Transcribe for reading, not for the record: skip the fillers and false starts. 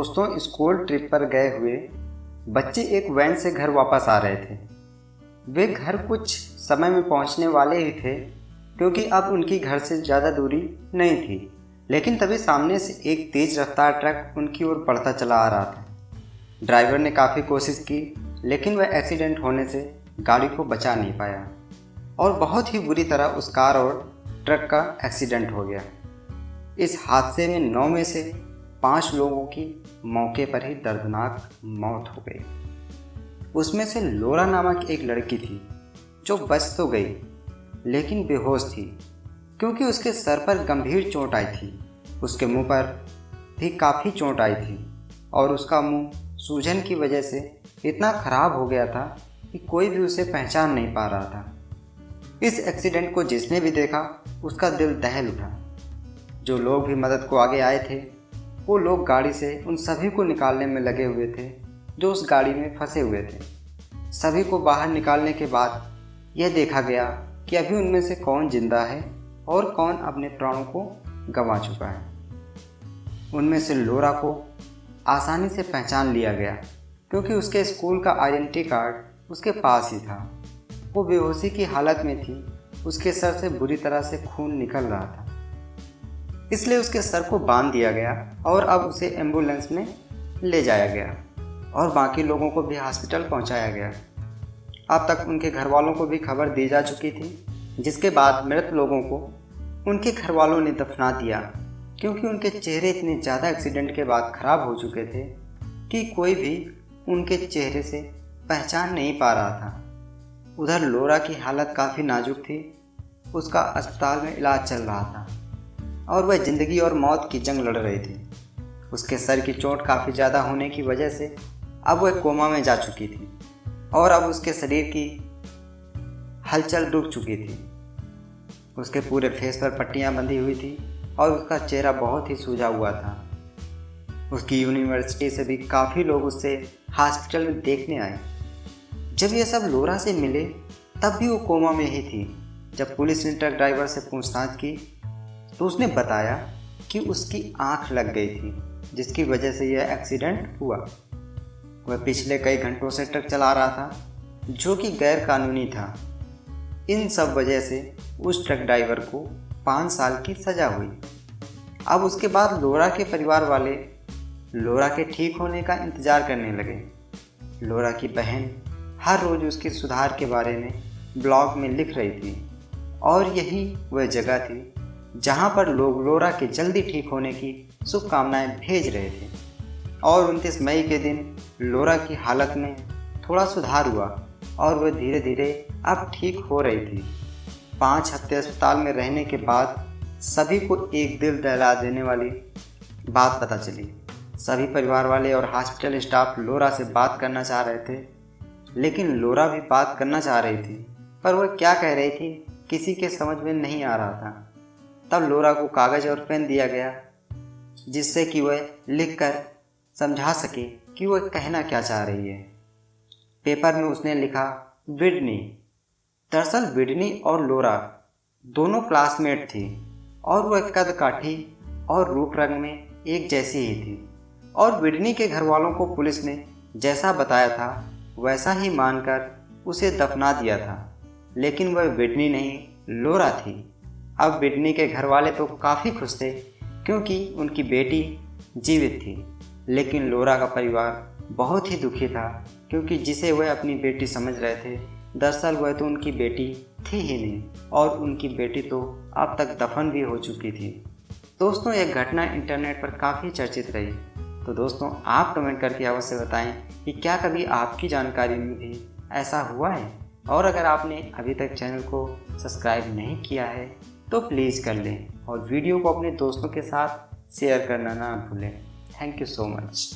दोस्तों school trip पर गए हुए बच्चे एक वैन से घर वापस आ रहे थे। वे घर कुछ समय में पहुंचने वाले ही थे क्योंकि अब उनकी घर से ज़्यादा दूरी नहीं थी। लेकिन तभी सामने से एक तेज़ रफ्तार ट्रक उनकी ओर बढ़ता चला आ रहा था। ड्राइवर ने काफ़ी कोशिश की लेकिन वह एक्सीडेंट होने से गाड़ी को बचा नहीं पाया और बहुत ही बुरी तरह उस कार और ट्रक का एक्सीडेंट हो गया। इस हादसे में 9 में से 5 लोगों की मौके पर ही दर्दनाक मौत हो गई। उसमें से लोरा नामक एक लड़की थी जो बच तो गई लेकिन बेहोश थी क्योंकि उसके सर पर गंभीर चोट आई थी। उसके मुंह पर भी काफ़ी चोट आई थी और उसका मुंह सूजन की वजह से इतना ख़राब हो गया था कि कोई भी उसे पहचान नहीं पा रहा था। इस एक्सीडेंट को जिसने भी देखा उसका दिल दहल उठा। जो लोग भी मदद को आगे आए थे वो लोग गाड़ी से उन सभी को निकालने में लगे हुए थे जो उस गाड़ी में फंसे हुए थे। सभी को बाहर निकालने के बाद यह देखा गया कि अभी उनमें से कौन जिंदा है और कौन अपने प्राणों को गंवा चुका है। उनमें से लोरा को आसानी से पहचान लिया गया क्योंकि उसके स्कूल का आइडेंटिटी कार्ड उसके पास ही था। वो बेहोशी की हालत में थी। उसके सर से बुरी तरह से खून निकल रहा था, इसलिए उसके सर को बांध दिया गया और अब उसे एम्बुलेंस में ले जाया गया और बाकी लोगों को भी हॉस्पिटल पहुंचाया गया। अब तक उनके घर वालों को भी खबर दी जा चुकी थी, जिसके बाद मृत लोगों को उनके घर वालों ने दफना दिया क्योंकि उनके चेहरे इतने ज़्यादा एक्सीडेंट के बाद ख़राब हो चुके थे कि कोई भी उनके चेहरे से पहचान नहीं पा रहा था। उधर लोरा की हालत काफ़ी नाजुक थी। उसका अस्पताल में इलाज चल रहा था और वह ज़िंदगी और मौत की जंग लड़ रही थी। उसके सर की चोट काफ़ी ज़्यादा होने की वजह से अब वह कोमा में जा चुकी थी और अब उसके शरीर की हलचल रुक चुकी थी। उसके पूरे फेस पर पट्टियां बंधी हुई थी और उसका चेहरा बहुत ही सूजा हुआ था। उसकी यूनिवर्सिटी से भी काफ़ी लोग उससे हॉस्पिटल में देखने आए। जब ये सब लोरा से मिले तब भी वो कोमा में ही थी। जब पुलिस ने ट्रक ड्राइवर से पूछताछ की तो उसने बताया कि उसकी आंख लग गई थी जिसकी वजह से यह एक्सीडेंट हुआ। वह पिछले कई घंटों से ट्रक चला रहा था जो कि गैर कानूनी था। इन सब वजह से उस ट्रक ड्राइवर को 5 साल की सज़ा हुई। अब उसके बाद लोरा के परिवार वाले लोरा के ठीक होने का इंतज़ार करने लगे। लोरा की बहन हर रोज़ उसके सुधार के बारे में ब्लॉग में लिख रही थी और यही वह जगह थी जहां पर लोग लोरा के जल्दी ठीक होने की शुभकामनाएं भेज रहे थे। और 29 मई के दिन लोरा की हालत में थोड़ा सुधार हुआ और वह धीरे धीरे अब ठीक हो रही थी। 5 हफ्ते अस्पताल में रहने के बाद सभी को एक दिल दहला देने वाली बात पता चली। सभी परिवार वाले और हॉस्पिटल स्टाफ लोरा से बात करना चाह रहे थे, लेकिन लोरा भी बात करना चाह रही थी पर वह क्या कह रही थी किसी के समझ में नहीं आ रहा था। तब लोरा को कागज़ और पेन दिया गया जिससे कि वह लिखकर समझा सके कि वह कहना क्या चाह रही है। पेपर में उसने लिखा विडनी। दरअसल विडनी और लोरा दोनों क्लासमेट थी और वह कद काठी और रूप रंग में एक जैसी ही थी और विडनी के घर वालों को पुलिस ने जैसा बताया था वैसा ही मानकर उसे दफना दिया था। लेकिन वह विडनी नहीं लोरा थी। अब विडनी के घर वाले तो काफ़ी खुश थे क्योंकि उनकी बेटी जीवित थी, लेकिन लोरा का परिवार बहुत ही दुखी था क्योंकि जिसे वह अपनी बेटी समझ रहे थे दरअसल वह तो उनकी बेटी थी ही नहीं और उनकी बेटी तो अब तक दफन भी हो चुकी थी। दोस्तों, यह घटना इंटरनेट पर काफ़ी चर्चित रही। तो दोस्तों, आप कमेंट करके अवश्य बताएं कि क्या कभी आपकी जानकारी में भी ऐसा हुआ है। और अगर आपने अभी तक चैनल को सब्सक्राइब नहीं किया है तो प्लीज़ कर लें और वीडियो को अपने दोस्तों के साथ शेयर करना ना भूलें। Thank you so much.